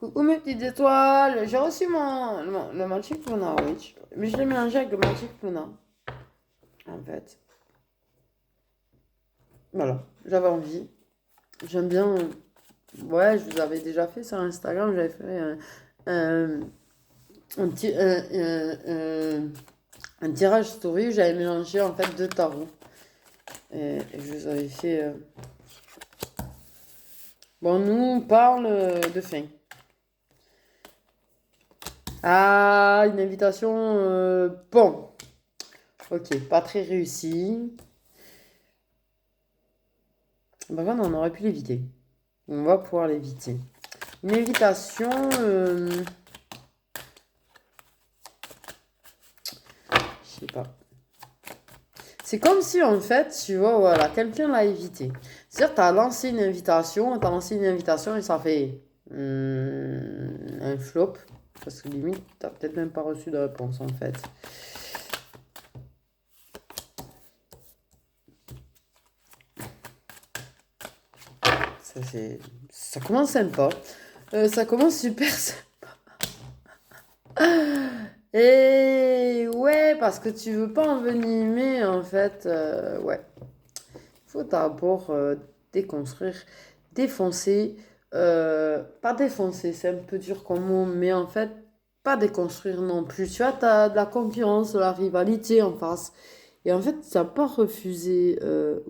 Coucou mes petites étoiles, j'ai reçu le Magic Luna, oui. Mais je l'ai mélangé avec le Magic Luna, en fait. Voilà, j'avais envie. J'aime bien. Ouais, je vous avais déjà fait sur Instagram, j'avais fait un, un, ti- un tirage story où j'avais mélangé en fait deux tarots. Et je vous avais fait. Bon, nous, on parle de fin. Ah, une invitation. Bon, ok, pas très réussie. Bah, voilà, on aurait pu l'éviter. On va pouvoir l'éviter. Une invitation, je sais pas. C'est comme si en fait, tu vois, voilà, quelqu'un l'a évité. C'est-à-dire, t'as lancé une invitation, et ça fait un flop. Parce que limite, t'as peut-être même pas reçu de réponse en fait. Ça commence sympa. Ça commence super Et ouais, parce que tu veux pas envenimer, en fait. Ouais. Faut d'abord déconstruire, défoncer. Pas défoncer, c'est un peu dur comme mot, mais en fait, pas déconstruire non plus. Tu vois, t'as de la concurrence, de la rivalité en face. Et en fait, ça n'a pas refusé,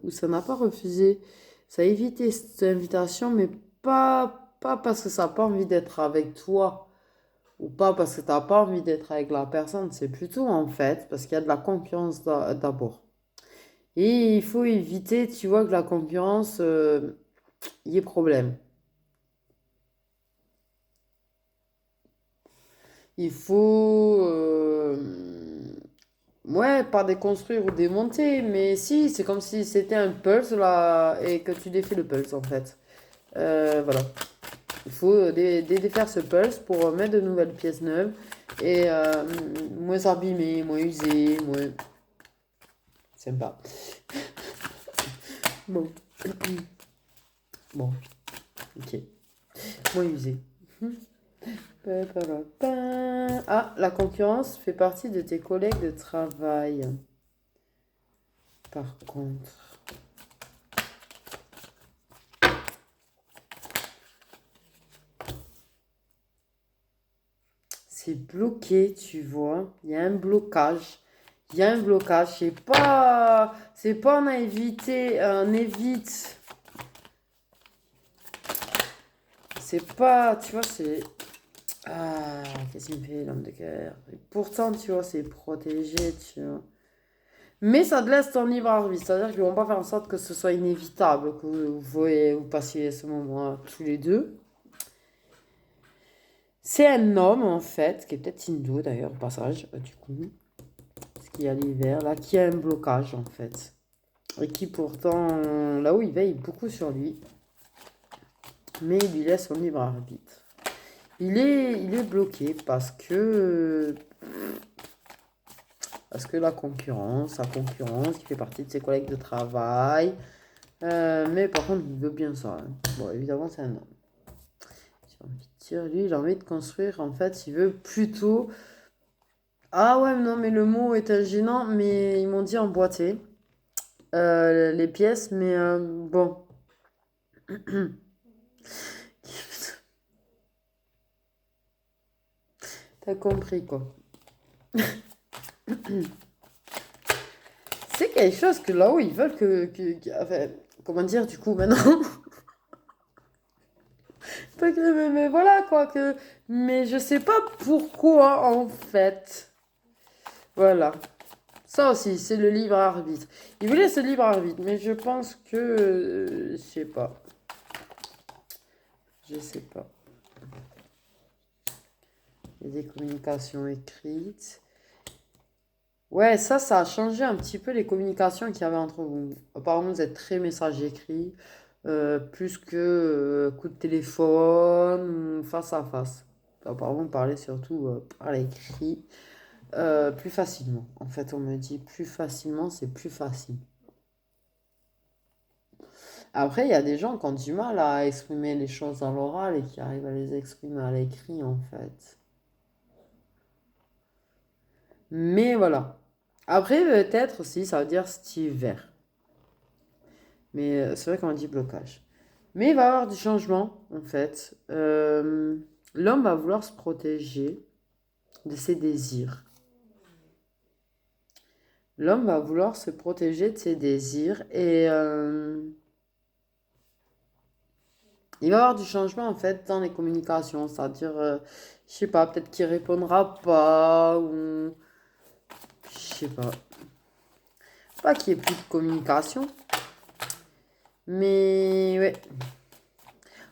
ou ça n'a pas refusé, ça a évité cette invitation, mais pas parce que ça n'a pas envie d'être avec toi ou pas parce que tu n'as pas envie d'être avec la personne, c'est plutôt en fait parce qu'il y a de la concurrence d'abord. Et il faut éviter, tu vois, que la concurrence, y ait problème. Il faut, ouais, pas déconstruire ou démonter, mais si, c'est comme si c'était un pulse là et que tu défais le pulse en fait. Voilà. Il faut défaire ce pulse pour mettre de nouvelles pièces neuves et moins abîmées, moins usées, moins sympa. Bon. Bon, ok. Moins usé. Ah, la concurrence fait partie de tes collègues de travail. Par contre. C'est bloqué, tu vois. Il y a un blocage. Il y a un blocage. C'est pas un éviter, un évite. C'est pas, tu vois, c'est. Ah, qu'est-ce qu'il me fait, l'homme de cœur? Et pourtant, tu vois, c'est protégé, tu vois. Mais ça te laisse ton libre arbitre, c'est-à-dire qu'ils vont pas faire en sorte que ce soit inévitable, que vous passiez ce moment tous les deux. C'est un homme, en fait, qui est peut-être hindou d'ailleurs, au passage, du coup, parce qu'il y a l'hiver, là, qui a un blocage, en fait. Et qui pourtant, là où il veille beaucoup sur lui, mais il lui laisse son libre arbitre. Il est bloqué parce que la concurrence, qui fait partie de ses collègues de travail. Mais par contre, il veut bien ça, hein. Bon, évidemment, c'est un homme. J'ai envie de dire, lui, il a envie de construire. En fait, il veut plutôt. Ah ouais, non, mais le mot est gênant, mais ils m'ont dit emboîter les pièces, mais bon. T'as compris, quoi. C'est quelque chose que là-haut, ils veulent enfin, comment dire, du coup, maintenant. Mais voilà, quoi. Mais je sais pas pourquoi, en fait. Voilà. Ça aussi, c'est le libre arbitre. Il voulait ce libre arbitre, mais je pense que. Je sais pas. Je sais pas. Il y a des communications écrites. Ouais, ça a changé un petit peu les communications qu'il y avait entre vous. Apparemment, vous êtes très message écrit, plus que coup de téléphone ou face à face. Apparemment, vous parlez surtout par l'écrit, plus facilement. En fait, on me dit plus facilement, c'est plus facile. Après, il y a des gens qui ont du mal à exprimer les choses à l'oral et qui arrivent à les exprimer à l'écrit, en fait. Mais voilà. Après, peut-être aussi, ça veut dire style vert. Mais c'est vrai qu'on dit blocage. Mais il va y avoir du changement, en fait. L'homme va vouloir se protéger de ses désirs. L'homme va vouloir se protéger de ses désirs et il va y avoir du changement, en fait, dans les communications. C'est-à-dire, je sais pas, peut-être qu'il répondra pas ou... Je sais pas. Pas qu'il y ait plus de communication. Mais ouais.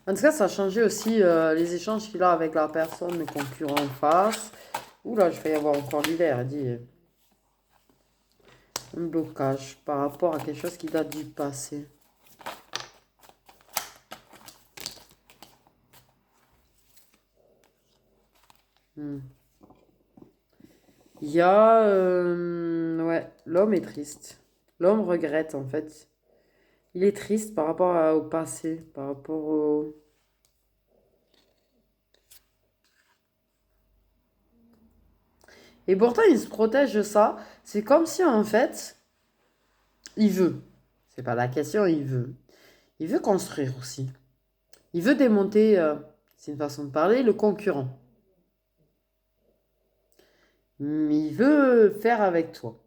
En tout cas, ça a changé aussi les échanges qu'il a avec la personne, le concurrent en face. Ouh là, je vais y avoir encore l'hiver, elle dit. Un blocage par rapport à quelque chose qui date du passé. Hmm. Il y a... ouais, l'homme est triste. L'homme regrette, en fait. Il est triste par rapport au passé, par rapport au... Et pourtant, il se protège de ça. C'est comme si, en fait, il veut. C'est pas la question, il veut. Il veut construire aussi. Il veut démonter, c'est une façon de parler, le concurrent. Mais il veut faire avec toi.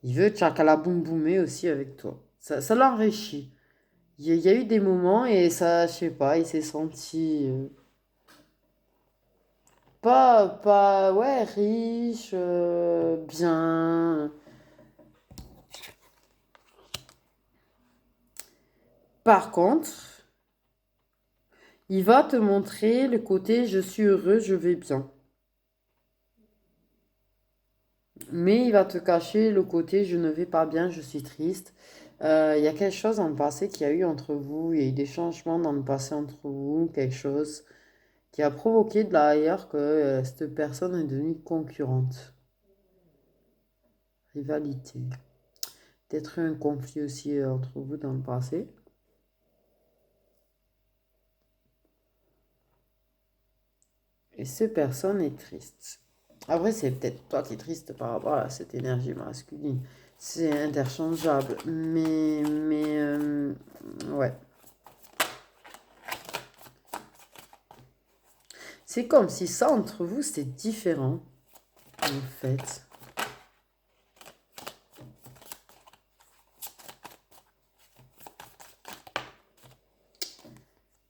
Il veut tchakalaboum boumer aussi avec toi. Ça l'enrichit. Il y a eu des moments et ça, je sais pas, il s'est senti pas, ouais, riche, bien. Par contre, il va te montrer le côté je suis heureux, je vais bien. Mais il va te cacher le côté je ne vais pas bien, je suis triste. Il y a quelque chose dans le passé qui a eu entre vous, il y a eu des changements dans le passé entre vous, quelque chose qui a provoqué de l'ailleurs que cette personne est devenue concurrente. Rivalité. Peut-être un conflit aussi entre vous dans le passé. Et cette personne est triste. Après, c'est peut-être toi qui es triste par rapport à cette énergie masculine. C'est interchangeable. Mais ouais. C'est comme si ça, entre vous, c'était différent, en fait.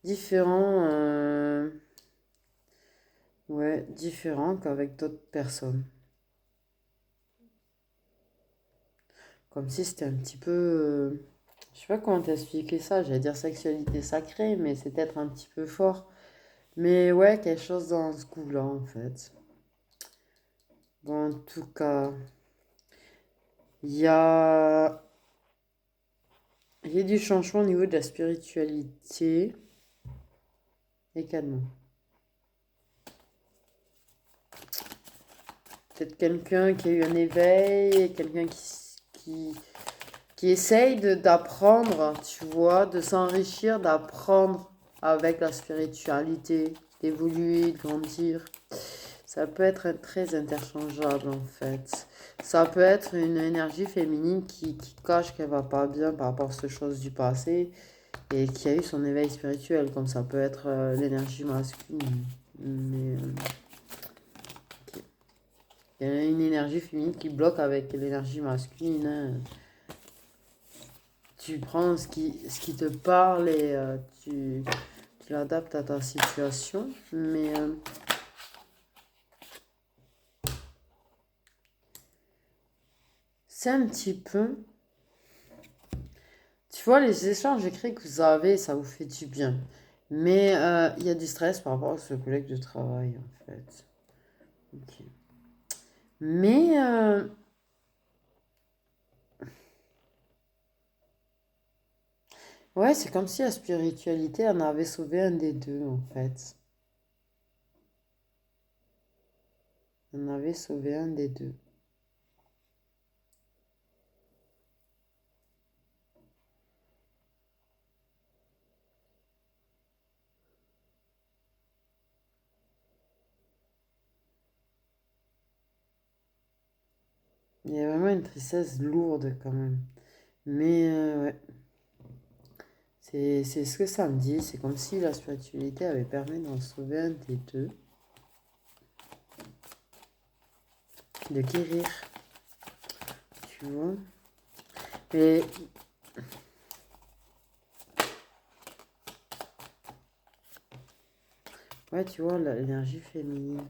Différent, ouais, différent qu'avec d'autres personnes. Comme si c'était un petit peu... je sais pas comment t'expliquer ça, j'allais dire sexualité sacrée, mais c'est peut-être un petit peu fort. Mais ouais, quelque chose dans ce goût-là, en fait. Bon, en tout cas, il y a... il y a du changement au niveau de la spiritualité également. Peut-être quelqu'un qui a eu un éveil, quelqu'un qui, qui essaye d'apprendre, tu vois, de s'enrichir, d'apprendre avec la spiritualité, d'évoluer, de grandir. Ça peut être très interchangeable en fait. Ça peut être une énergie féminine qui cache qu'elle va pas bien par rapport à ces choses du passé et qui a eu son éveil spirituel, comme ça peut être l'énergie masculine. Mais ok. Il y a une énergie féminine qui bloque avec l'énergie masculine, hein. Tu prends ce qui te parle et tu l'adaptes à ta situation. Mais c'est un petit peu... Tu vois, les échanges écrits que vous avez, ça vous fait du bien. Mais il y a du stress par rapport à ce collègue de travail, en fait. Ok. Mais ouais, c'est comme si la spiritualité en avait sauvé un des deux, en fait. On avait sauvé un des deux. Il y a vraiment une tristesse lourde quand même. Mais ouais, c'est ce que ça me dit. C'est comme si la spiritualité avait permis d'en sauver un des deux, de guérir, tu vois. Et ouais, tu vois, l'énergie féminine.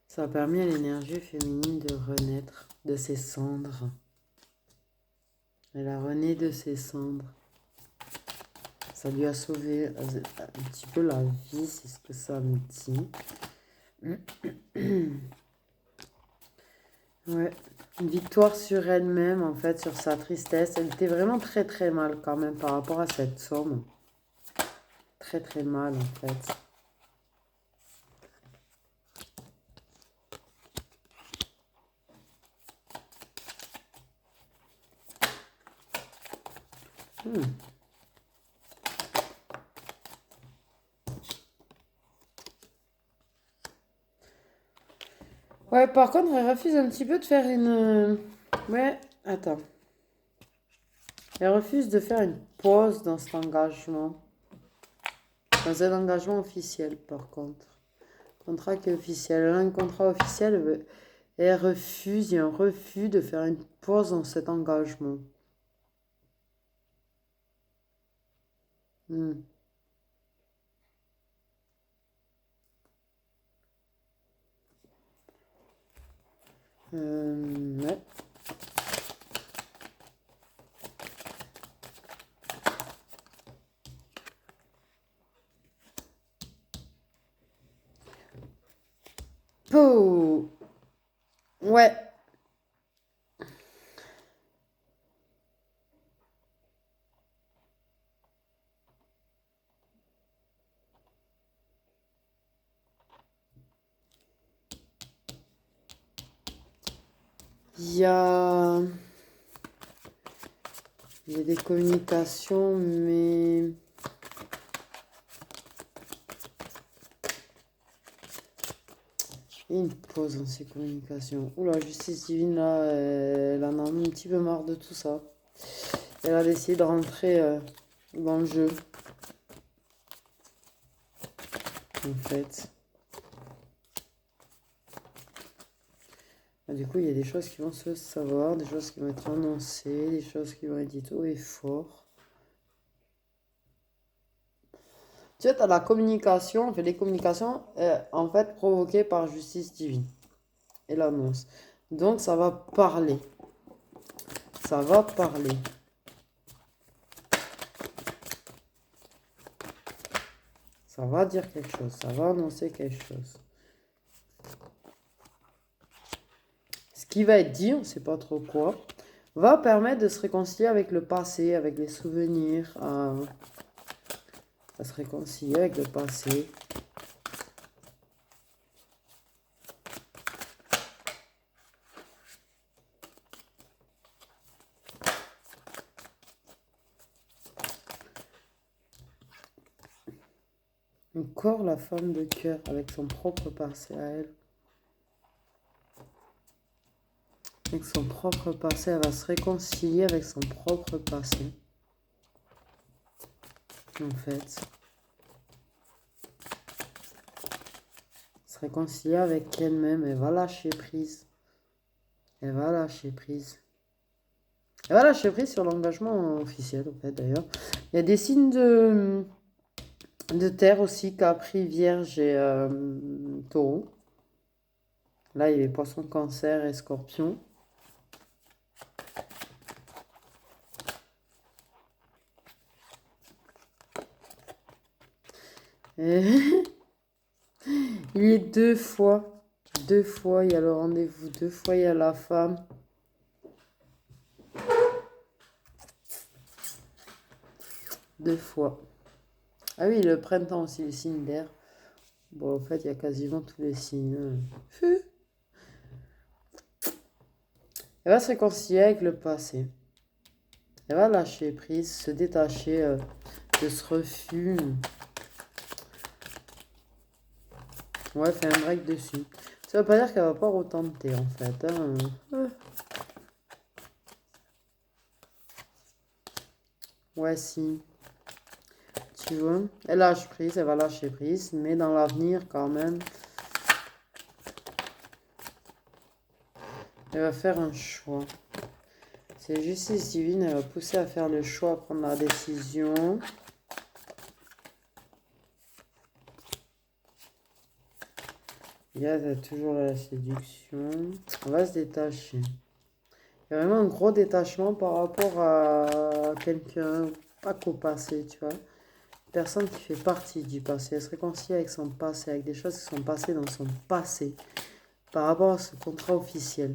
Ça a permis à l'énergie féminine de renaître de ses cendres. Elle a rené de ses cendres. Ça lui a sauvé un petit peu la vie, c'est ce que ça me dit. Ouais, une victoire sur elle-même, en fait, sur sa tristesse. Elle était vraiment très très mal quand même par rapport à cette somme. Très très mal en fait. Hmm. Ouais, par contre, elle refuse un petit peu de faire une... Ouais, attends. Elle refuse de faire une pause dans cet engagement. Dans un engagement officiel, par contre. Contrat qui est officiel. Elle a un contrat officiel, elle refuse, il y a un refus de faire une pause dans cet engagement. Hmm. Ouais. Pouh. Ouais. Il y a... Il y a des communications, mais... Il y a une pause dans ces communications. Oula, justice divine, là, elle en a un petit peu marre de tout ça. Elle a décidé de rentrer dans le jeu, en fait. Du coup, il y a des choses qui vont se savoir, des choses qui vont être annoncées, des choses qui vont être dites haut et fort. Tu vois, tu as la communication, en fait, les communications, en fait, provoquées par justice divine et l'annonce. Donc, ça va parler. Ça va parler. Ça va dire quelque chose. Ça va annoncer quelque chose. Ce qui va être dit, on ne sait pas trop quoi, va permettre de se réconcilier avec le passé, avec les souvenirs, à se réconcilier avec le passé. Encore la femme de cœur avec son propre passé à elle. Avec son propre passé, elle va se réconcilier avec son propre passé. En fait. Se réconcilier avec elle-même, elle va lâcher prise. Elle va lâcher prise. Elle va lâcher prise sur l'engagement officiel, en fait, d'ailleurs. Il y a des signes de terre aussi, Capri, Vierge et Taureau. Là, il y avait Poisson, Cancer et Scorpion. Et il y a deux fois. Deux fois, il y a le rendez-vous. Deux fois, il y a la femme. Deux fois. Ah oui, le printemps aussi, les signes d'air. Bon, en fait, il y a quasiment tous les signes. Elle va se réconcilier avec le passé. Elle va lâcher prise, se détacher de ce refus. Ouais, fait un break dessus. Ça veut pas dire qu'elle va pas retenter en fait. Hein. Ouais, si. Tu vois, elle lâche prise, elle va lâcher prise, mais dans l'avenir quand même, elle va faire un choix. C'est justice divine, elle va pousser à faire le choix, à prendre la décision. Il y a toujours la séduction. On va se détacher. Il y a vraiment un gros détachement par rapport à quelqu'un, pas qu'au passé, tu vois. Personne qui fait partie du passé. Elle se réconcilie avec son passé, avec des choses qui sont passées dans son passé, par rapport à ce contrat officiel.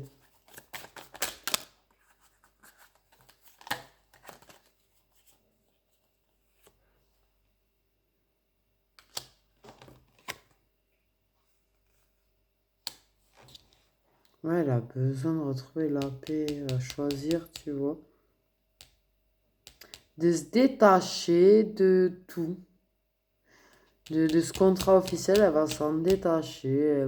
Ouais, elle a besoin de retrouver la paix, à choisir, tu vois. De se détacher de tout. De ce contrat officiel, elle va s'en détacher.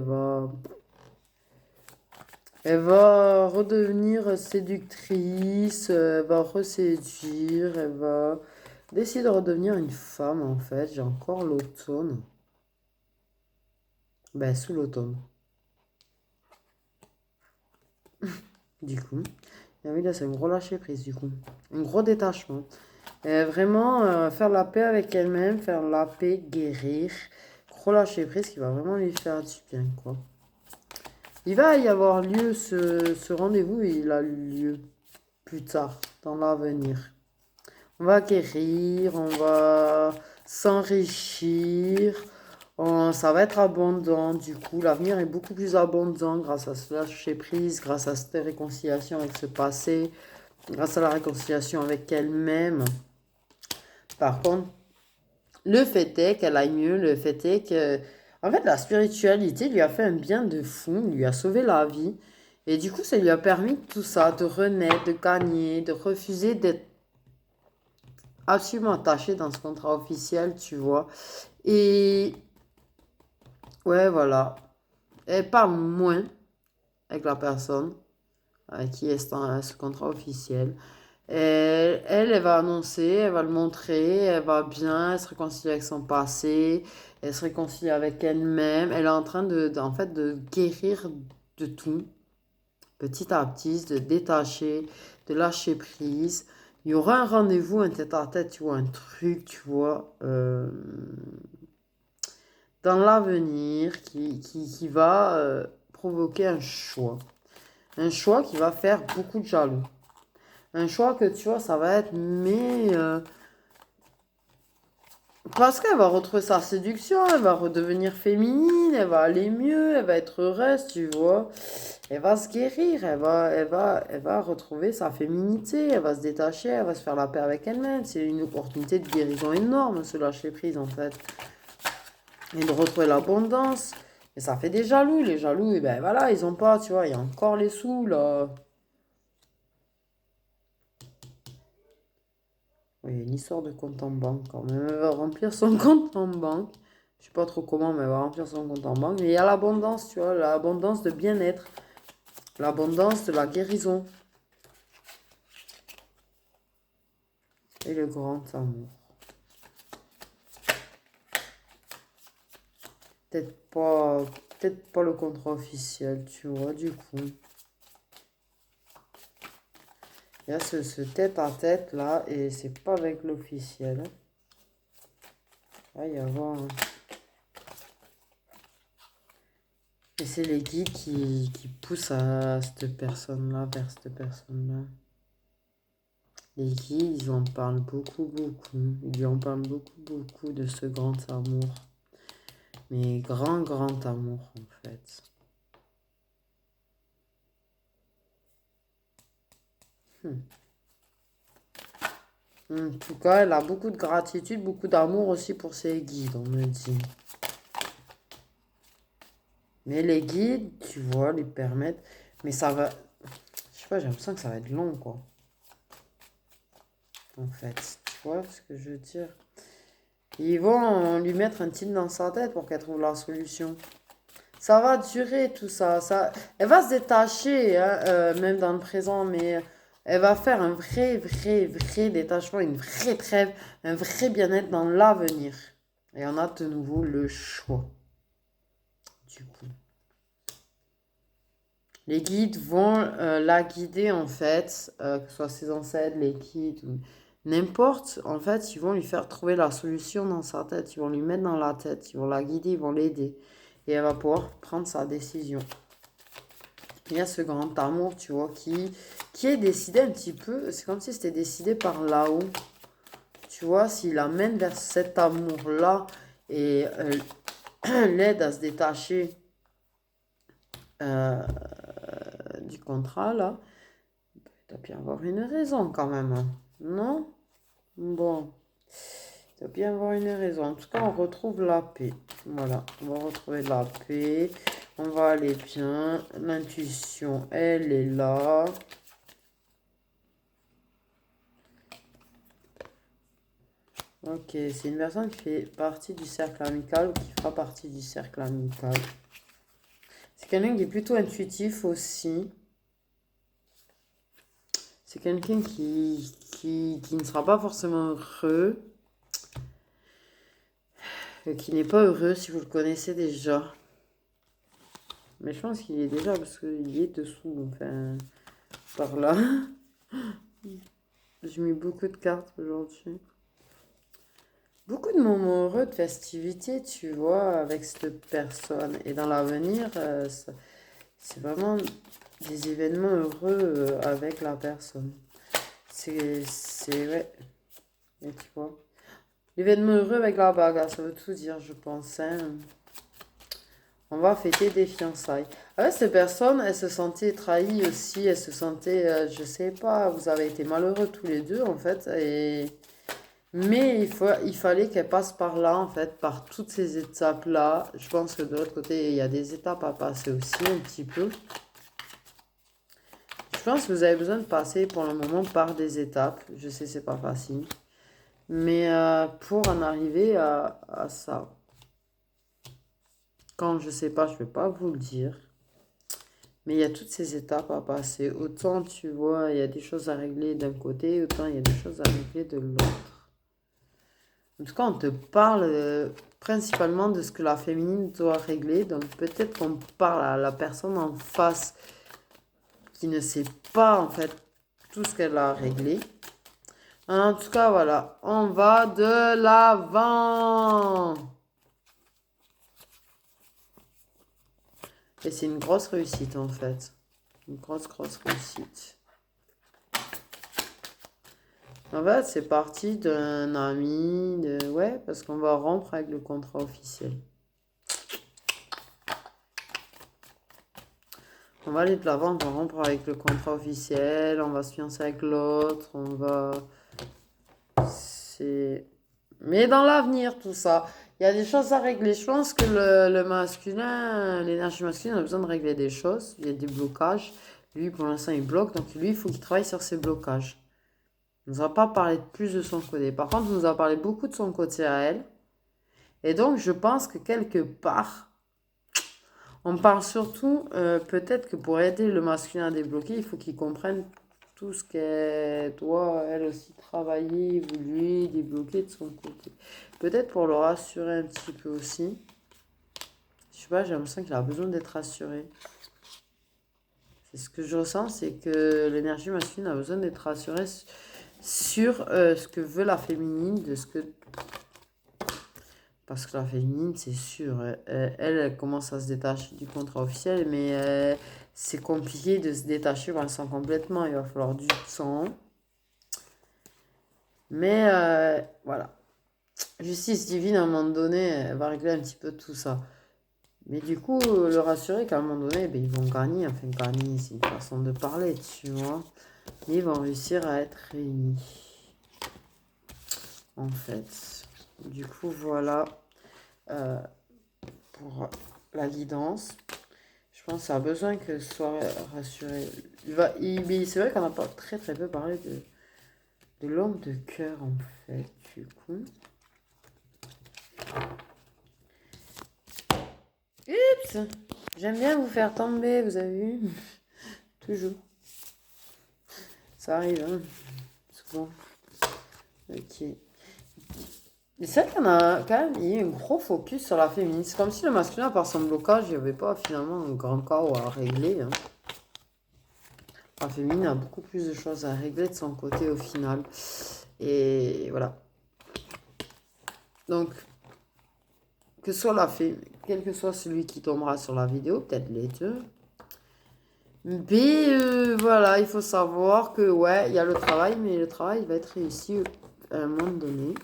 Elle va redevenir séductrice. Elle va reséduire. Elle va décider de redevenir une femme, en fait. J'ai encore l'automne. Ben, sous l'automne. Du coup. Et oui, là, c'est un gros lâcher prise, du coup. Un gros détachement. Vraiment faire la paix avec elle-même, faire la paix, guérir, gros lâcher prise qui va vraiment lui faire du bien, quoi. Il va y avoir lieu ce rendez-vous, il a lieu plus tard, dans l'avenir. On va guérir, on va s'enrichir, ça va être abondant, du coup, l'avenir est beaucoup plus abondant grâce à ce lâcher prise, grâce à cette réconciliation avec ce passé, grâce à la réconciliation avec elle-même. Par contre, le fait est qu'elle aille mieux, le fait est que, en fait, la spiritualité lui a fait un bien de fou, lui a sauvé la vie. Et du coup, ça lui a permis tout ça, de renaître, de gagner, de refuser d'être absolument attaché dans ce contrat officiel, tu vois. Et ouais, voilà. Elle parle moins avec la personne avec qui est ce contrat officiel. Elle va annoncer, elle va le montrer, elle va bien, elle se réconcilie avec son passé, elle se réconcilie avec elle-même. Elle est en train en fait, de guérir de tout, petit à petit, de détacher, de lâcher prise. Il y aura un rendez-vous, un tête-à-tête, tu vois, un truc, tu vois, dans l'avenir qui va provoquer un choix. Un choix qui va faire beaucoup de jaloux. Un choix que tu vois, ça va être, mais parce qu'elle va retrouver sa séduction, elle va redevenir féminine, elle va aller mieux, elle va être heureuse, tu vois. Elle va se guérir, elle va retrouver sa féminité, elle va se détacher, elle va se faire la paix avec elle-même. C'est une opportunité de guérison énorme, ce lâcher prise, en fait. Et de retrouver l'abondance. Et ça fait des jaloux, les jaloux, et ben voilà, ils ont pas, tu vois, il y a encore les sous, là. Oui, il y a une histoire de compte en banque quand même. Elle va remplir son compte en banque. Je sais pas trop comment, mais elle va remplir son compte en banque. Mais il y a l'abondance, tu vois, l'abondance de bien-être, l'abondance de la guérison et le grand amour. Peut-être pas, peut-être pas le contrat officiel, tu vois, du coup. Il y a ce tête-à-tête là, et c'est pas avec l'officiel. Il va y avoir. Et c'est les guides qui poussent à cette personne-là, vers cette personne-là. Les guides, ils en parlent beaucoup, beaucoup. Ils lui en parlent beaucoup, beaucoup de ce grand amour. Mais grand, grand amour, en fait. Hmm. En tout cas, elle a beaucoup de gratitude, beaucoup d'amour aussi pour ses guides, on me dit. Mais les guides, tu vois, lui permettent. Mais ça va. Je sais pas, j'ai l'impression que ça va être long, quoi. en fait. Tu vois ce que je veux dire? Ils vont lui mettre un titre dans sa tête pour qu'elle trouve la solution. Ça va durer tout ça. Elle va se détacher, hein, même dans le présent, mais elle va faire un vrai détachement, une vraie trêve, un vrai bien-être dans l'avenir. Et on a de nouveau le choix. Du coup, les guides vont la guider en fait, que ce soit ses ancêtres, les guides, ou n'importe. En fait, ils vont lui faire trouver la solution dans sa tête. Ils vont lui mettre dans la tête. Ils vont la guider, ils vont l'aider. Et elle va pouvoir prendre sa décision. Il y a ce grand amour, tu vois, qui est décidé un petit peu. C'est comme si c'était décidé par là-haut. Tu vois, s'il l'amène vers cet amour-là et l'aide à se détacher euh, du contrat, là, il doit bien avoir une raison quand même, hein. Non? Bon, il doit bien avoir une raison. En tout cas, on retrouve la paix. Voilà, on va retrouver la paix. On va aller bien. L'intuition, elle est là. Ok, c'est une personne qui fait partie du cercle amical ou qui fera partie du cercle amical. C'est quelqu'un qui est plutôt intuitif aussi. C'est quelqu'un qui ne sera pas forcément heureux. Qui n'est pas heureux si vous le connaissez déjà. Mais je pense qu'il est déjà parce qu'il est dessous. Enfin, par là. J'ai mis beaucoup de cartes aujourd'hui. Beaucoup de moments heureux, de festivités, tu vois, avec cette personne. Et dans l'avenir, c'est vraiment des événements heureux avec la personne. Ouais. Et tu vois. L'événement heureux avec la bagarre, ça veut tout dire, je pense, hein. On va fêter des fiançailles. Avec cette personne, elle se sentait trahie aussi. Elle se sentait, je sais pas, vous avez été malheureux tous les deux, en fait. Mais il fallait qu'elle passe par là, en fait, par toutes ces étapes-là. Je pense que de l'autre côté, il y a des étapes à passer aussi, un petit peu. Je pense que vous avez besoin de passer pour le moment par des étapes. Je sais, c'est pas facile. Mais pour en arriver à ça, quand je sais pas, je vais pas vous le dire. Mais il y a toutes ces étapes à passer. Autant, tu vois, il y a des choses à régler d'un côté, autant il y a des choses à régler de l'autre. En tout cas, on te parle principalement de ce que la féminine doit régler. Donc peut-être qu'on parle à la personne en face qui ne sait pas en fait tout ce qu'elle a réglé. En tout cas, voilà, on va de l'avant. Et c'est une grosse réussite en fait. Une grosse réussite. En fait, c'est parti d'un ami, ouais, parce qu'on va rompre avec le contrat officiel. On va aller de l'avant, on va rompre avec le contrat officiel, on va se fiancer avec l'autre, on va... Mais dans l'avenir, tout ça, il y a des choses à régler. Je pense que le masculin, l'énergie masculine a besoin de régler des choses. Il y a des blocages. Lui, pour l'instant, il bloque, donc lui, il faut qu'il travaille sur ses blocages. Il ne nous a pas parlé plus de son côté. Par contre, il nous a parlé beaucoup de son côté à elle. Et donc, je pense que quelque part, on parle surtout, peut-être que pour aider le masculin à débloquer, il faut qu'il comprenne tout ce qu'elle doit, elle aussi, travailler, évoluer, débloquer de son côté. Peut-être pour le rassurer un petit peu aussi. Je sais pas, j'ai l'impression qu'il a besoin d'être rassuré. C'est ce que je ressens, c'est que l'énergie masculine a besoin d'être rassurée sur ce que veut la féminine, de ce que... Parce que la féminine, c'est sûr, elle commence à se détacher du contrat officiel, mais c'est compliqué de se détacher Vincent complètement. Il va falloir du temps. Mais voilà. Justice divine, à un moment donné, elle va régler un petit peu tout ça. Mais du coup, le rassurer qu'à un moment donné, ben, ils vont gagner. Enfin, gagner, c'est une façon de parler, tu vois. Mais ils vont réussir à être réunis. En fait. Du coup, voilà. Pour la guidance. Je pense que ça a besoin que ce soit rassuré. Mais c'est vrai qu'on n'a pas très peu parlé De l'homme de cœur, en fait, du coup. Oups! J'aime bien vous faire tomber, vous avez vu? Toujours. Ça arrive, hein, souvent. Ok. Mais c'est vrai qu'il y en a quand même, il y a un gros focus sur la féminine. C'est comme si le masculin, par son blocage, il n'y avait pas finalement un grand chaos à régler, hein. La féminine a beaucoup plus de choses à régler de son côté au final. Et voilà. Donc, que soit quel que soit celui qui tombera sur la vidéo, peut-être les deux. Mais voilà, il faut savoir que ouais, il y a le travail, mais le travail va être réussi à un moment donné.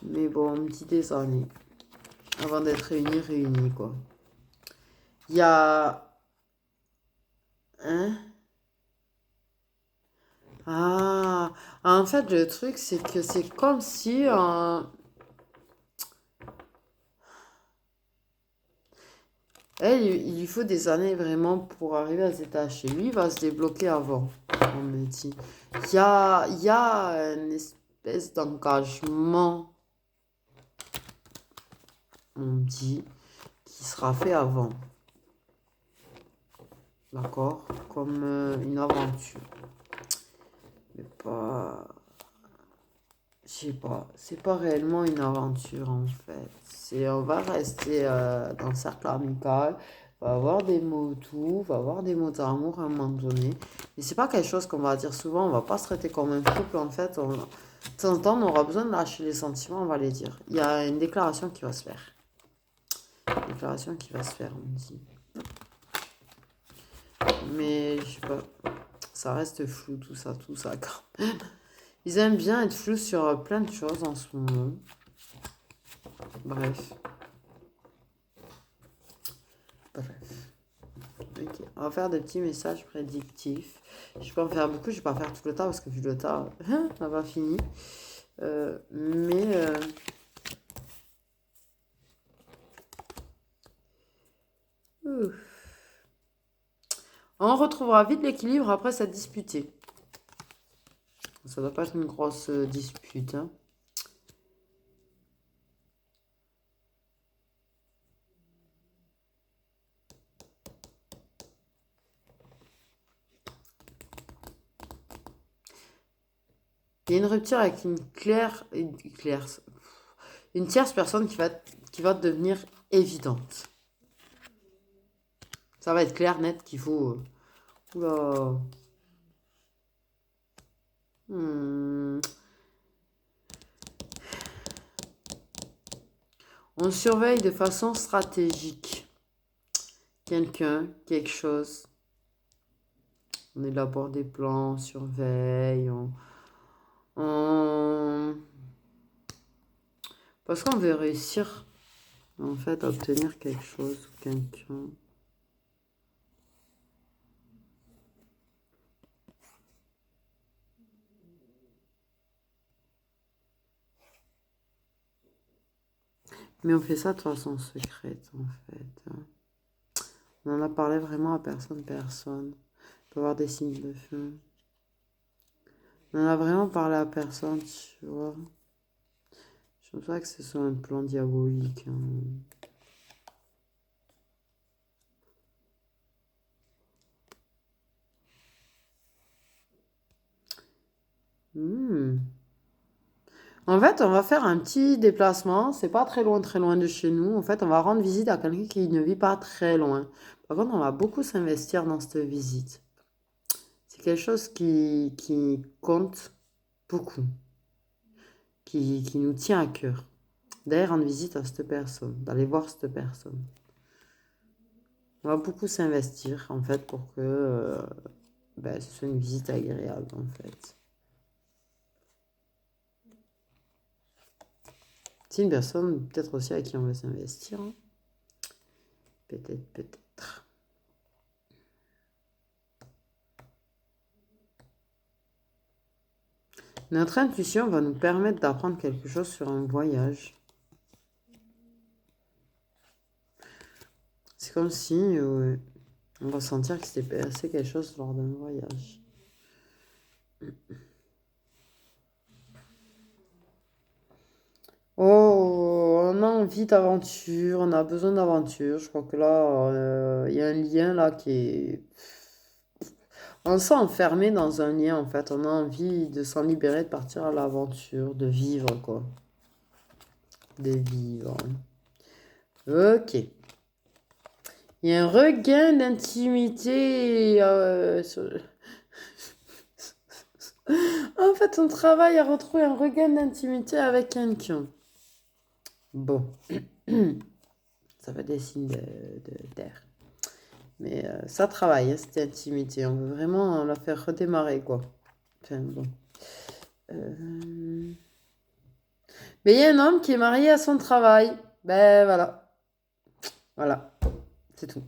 Mais bon, on me dit des années avant d'être réunis, quoi. Il y a... Hein? Ah, en fait, le truc, c'est que c'est comme si... elle, il lui faut des années vraiment pour arriver à cet âge. Et lui, il va se débloquer avant, on me dit. Il y a une espèce d'engagement, on me dit, qui sera fait avant. D'accord? Comme une aventure. Mais pas... Je sais pas. C'est pas réellement une aventure, en fait. On va rester dans le cercle amical. Va avoir des mots doux, va avoir des mots d'amour à un moment donné. Mais c'est pas quelque chose qu'on va dire souvent. On va pas se traiter comme un couple, en fait. De temps en temps, on aura besoin de lâcher les sentiments, on va les dire. Il y a une déclaration qui va se faire. Une déclaration qui va se faire, on me dit. Mais je sais pas. Ça reste flou, tout ça, quand même. Ils aiment bien être flous sur plein de choses en ce moment. Bref. Ok. On va faire des petits messages prédictifs. Je peux en faire beaucoup, je vais pas faire tout le temps parce que vu le temps, on n'a pas fini. Mais on retrouvera vite l'équilibre après cette disputée. Ça doit pas être une grosse dispute, hein. Il y a une rupture avec une tierce personne qui va devenir évidente. Ça va être clair, net, qu'il faut... Oula. On surveille de façon stratégique quelqu'un, quelque chose. On élabore des plans, on surveille, parce qu'on veut réussir, en fait, à obtenir quelque chose ou quelqu'un. Mais on fait ça de façon secrète, en fait. On en a parlé vraiment à personne. On peut avoir des signes de feu. On en a vraiment parlé à personne, tu vois. Je pense pas que ce soit un plan diabolique, hein. En fait, on va faire un petit déplacement. C'est pas très loin de chez nous. En fait, on va rendre visite à quelqu'un qui ne vit pas très loin. Par contre, on va beaucoup s'investir dans cette visite. C'est quelque chose qui compte beaucoup, qui nous tient à cœur. D'aller rendre visite à cette personne, d'aller voir cette personne. On va beaucoup s'investir, en fait, pour que ce soit une visite agréable, en fait. C'est une personne, peut-être aussi, à qui on veut s'investir, hein. Peut-être. Notre intuition va nous permettre d'apprendre quelque chose sur un voyage. C'est comme si on va sentir que c'était passé quelque chose lors d'un voyage. Oh, on a envie d'aventure, on a besoin d'aventure. Je crois que là, il y a un lien là qui est... On s'est enfermé dans un lien en fait. On a envie de s'en libérer, de partir à l'aventure, de vivre quoi. De vivre. Ok. Il y a un regain d'intimité. En fait, on travaille à retrouver un regain d'intimité avec quelqu'un. Bon, ça fait des signes d'air. Mais ça travaille, hein, cette intimité. On veut vraiment la faire redémarrer, quoi. Enfin, bon. Mais il y a un homme qui est marié à son travail. Ben voilà. Voilà. C'est tout.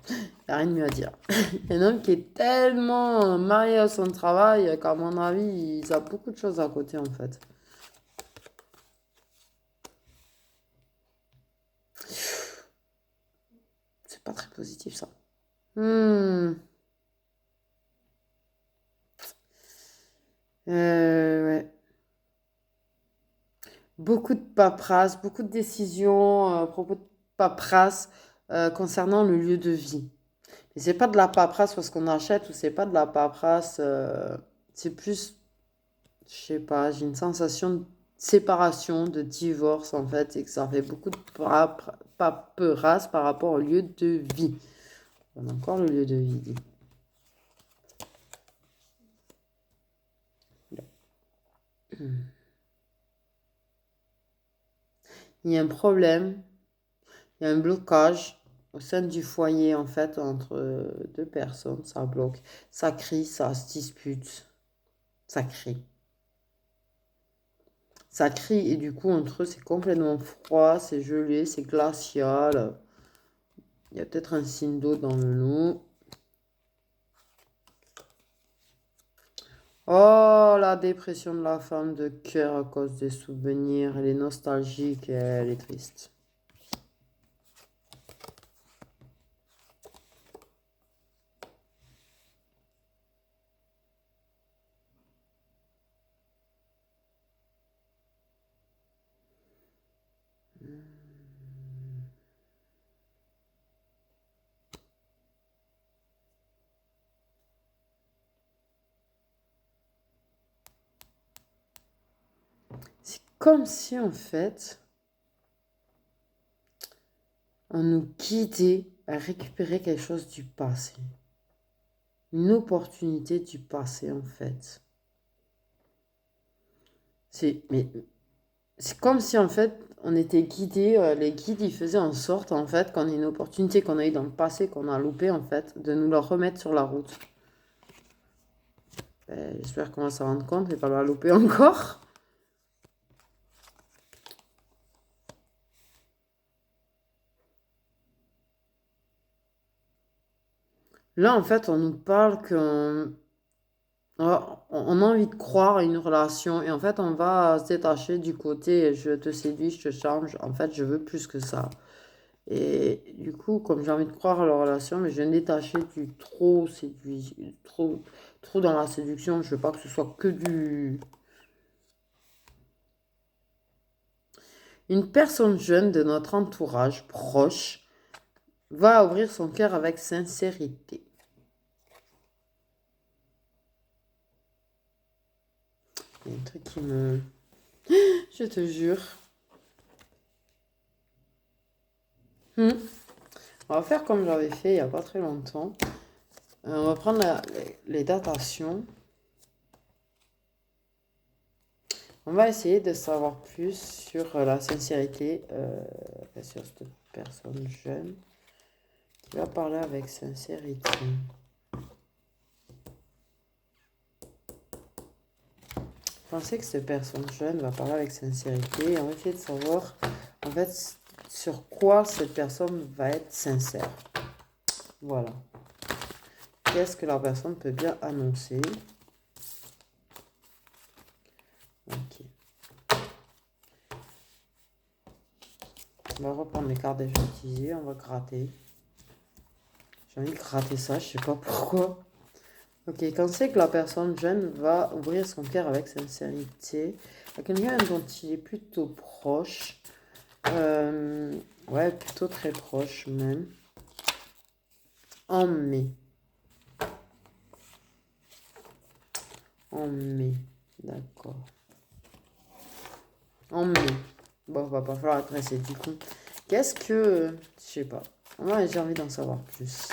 Il n'y a rien de mieux à dire. Il y a un homme qui est tellement marié à son travail qu'à mon avis, il a beaucoup de choses à côté, en fait. C'est pas très positif, ça. Hmm. Ouais. Beaucoup de paperasse, beaucoup de décisions à propos de paperasse concernant le lieu de vie. Et c'est pas de la paperasse parce qu'on achète ou c'est pas de la paperasse, c'est plus, je sais pas, j'ai une sensation de séparation, de divorce en fait, et que ça fait beaucoup de paperasse par rapport au lieu de vie. On a encore le lieu de vie dit. Il y a un problème, il y a un blocage au sein du foyer, en fait, entre deux personnes. Ça bloque, ça crie, ça se dispute, ça crie. Ça crie et du coup, entre eux, c'est complètement froid, c'est gelé, c'est glacial. Il y a peut-être un signe d'eau dans le lot. Oh, la dépression de la femme de cœur à cause des souvenirs. Elle est nostalgique et elle est triste. C'est comme si, en fait, on nous guidait à récupérer quelque chose du passé. Une opportunité du passé, en fait. Mais c'est comme si, en fait, on était guidé, les guides, ils faisaient en sorte, en fait, qu'on ait une opportunité qu'on a eue dans le passé, qu'on a loupé, en fait, de nous la remettre sur la route. J'espère qu'on va s'en rendre compte et pas la louper encore. Là, en fait, on nous parle qu'on on a envie de croire à une relation et en fait, on va se détacher du côté je te séduis, je te change. En fait, je veux plus que ça. Et du coup, comme j'ai envie de croire à la relation, mais je vais me détacher du trop séduit, trop dans la séduction. Je veux pas que ce soit que du... Une personne jeune de notre entourage proche va ouvrir son cœur avec sincérité. Il y a un truc qui me... Je te jure. Hmm. On va faire comme j'avais fait il n'y a pas très longtemps. On va prendre les datations. On va essayer de savoir plus sur la sincérité, sur cette personne jeune qui va parler avec sincérité. Pensez que cette personne jeune va parler avec sincérité et on va essayer de savoir en fait sur quoi cette personne va être sincère. Voilà. Qu'est-ce que la personne peut bien annoncer? Ok. On va reprendre les cartes déjà utilisées, on va gratter. J'ai envie de gratter ça, je sais pas pourquoi. Ok, quand c'est que la personne jeune va ouvrir son cœur avec sincérité à quelqu'un dont il est plutôt proche, ouais, plutôt très proche même, en mai. En mai, d'accord. En mai. Bon, va pas falloir être pressé du coup. Qu'est-ce que... Je sais pas. Ouais, j'ai envie d'en savoir plus.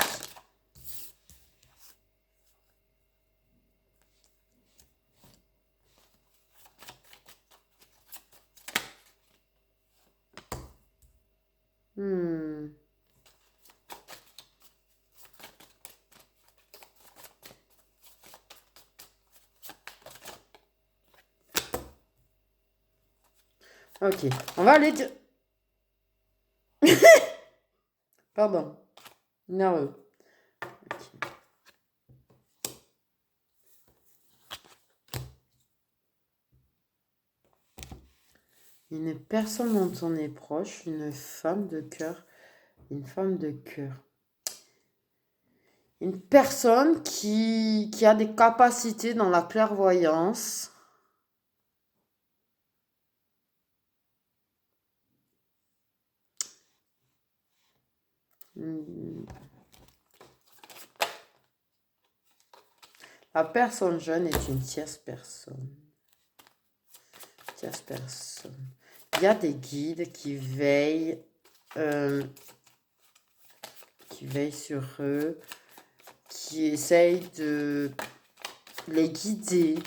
Hmm. Ok, on va aller... Pardon. Nerveux. Ok. Une personne dont on est proche, une femme de cœur. Une femme de cœur. Une personne qui a des capacités dans la clairvoyance. Hmm. La personne jeune est une tierce personne. Tierce personne. Il y a des guides euh, qui veillent sur eux, qui essayent de les guider.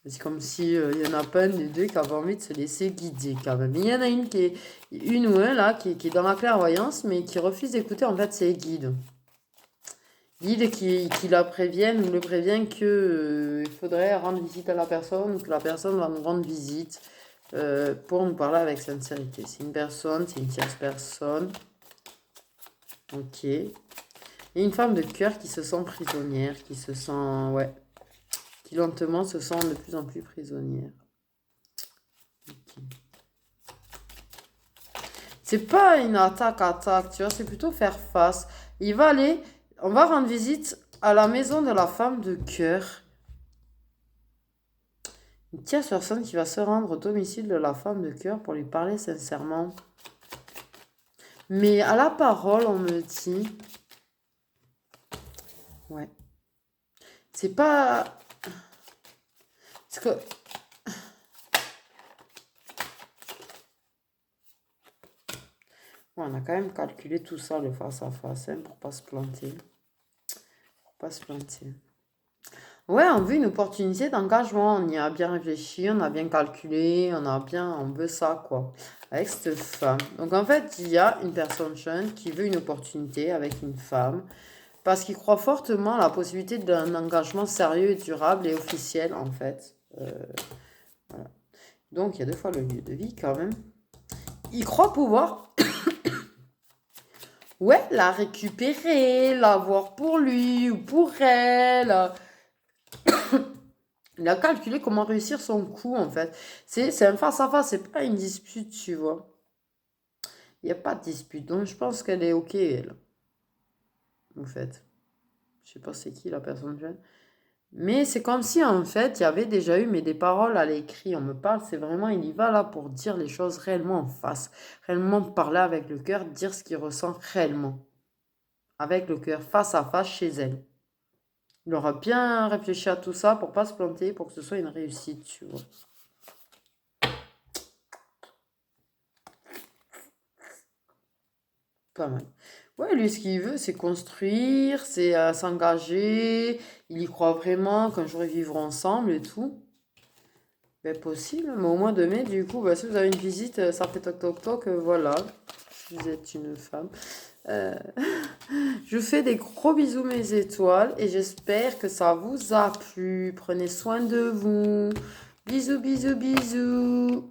C'est comme si il y en a pas un des deux qui avait envie de se laisser guider quand même. Il y en a une ou un là qui est dans la clairvoyance, mais qui refuse d'écouter en fait ses guides. Guide qui la préviennent ou le prévient que il faudrait rendre visite à la personne ou que la personne va nous rendre visite pour nous parler avec sincérité. C'est une personne, c'est une tierce personne. Ok. Et une femme de cœur qui se sent prisonnière, qui se sent, ouais, qui lentement se sent de plus en plus prisonnière. Ok. C'est pas une attaque, tu vois, c'est plutôt faire face. On va rendre visite à la maison de la femme de cœur. Une tierce personne qui va se rendre au domicile de la femme de cœur pour lui parler sincèrement. Mais à la parole, on me dit... Ouais. C'est pas... Parce que... Ouais, on a quand même calculé tout ça, le face-à-face, hein, pour pas se planter. Pour pas se planter. Ouais, on veut une opportunité d'engagement. On y a bien réfléchi, on a bien calculé, on veut ça, quoi. Avec cette femme. Donc, en fait, il y a une personne jeune qui veut une opportunité avec une femme parce qu'il croit fortement à la possibilité d'un engagement sérieux et durable et officiel, en fait. Voilà. Donc, il y a deux fois le lieu de vie, quand même. Il croit pouvoir, ouais, la récupérer, l'avoir pour lui ou pour elle. Il a calculé comment réussir son coup, en fait. C'est un face-à-face, c'est pas une dispute, tu vois. Il n'y a pas de dispute. Donc, je pense qu'elle est OK, elle. En fait. Je sais pas c'est qui la personne jeune. Mais c'est comme si, en fait, il y avait déjà eu mais des paroles à l'écrit. On me parle, c'est vraiment, il y va là pour dire les choses réellement en face. Réellement parler avec le cœur, dire ce qu'il ressent réellement. Avec le cœur, face à face, chez elle. Il aura bien réfléchi à tout ça pour pas se planter, pour que ce soit une réussite, tu vois. Pas mal. Ouais, lui, ce qu'il veut, c'est construire, c'est s'engager. Il y croit vraiment qu'un jour ils vivront ensemble et tout. Ben, possible, mais au mois de mai, du coup, ben, si vous avez une visite, ça fait toc toc toc, voilà. Si vous êtes une femme. Euh, je vous fais des gros bisous, mes étoiles, et j'espère que ça vous a plu. Prenez soin de vous. Bisous, bisous, bisous.